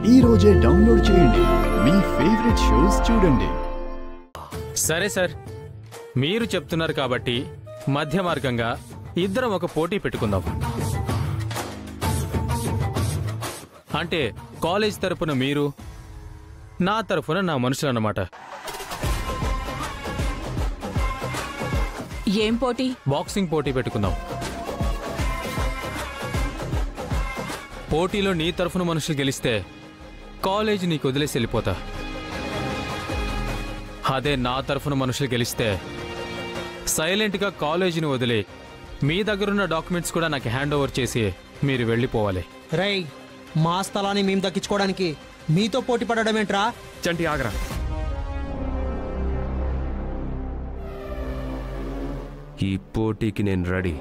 ఈ రోజే డౌన్లోడ్ చేయండి, మీ ఫేవరెట్ షోస్ చూడండి. సరే సార్, మీరు చెప్తున్నారు కాబట్టి మధ్య మార్గంగా ఇద్దరం ఒక పోటీ పెట్టుకుందాం. అంటే కాలేజ్ తరపున మీరు, నా తరపున నా మనుషులన్నమాట. ఏం పోటీ? బాక్సింగ్ పోటీ పెట్టుకుందాం. పోటీలో నీ తరఫున మనుషులు గెలిస్తే కాలేజ్ నీకు వదిలేసి వెళ్ళిపోతా. అదే నా తరఫున మనుషులు గెలిస్తే సైలెంట్గా కాలేజీని వదిలి మీ దగ్గరున్న డాక్యుమెంట్స్ కూడా నాకు హ్యాండ్ ఓవర్ చేసి మీరు వెళ్ళిపోవాలి. రై, మా స్థలాన్ని మేము దక్కించుకోవడానికి మీతో పోటీ పడడం ఏంట్రా? చంటి ఆగరా. ఈ పోటీకి నేను రెడీ.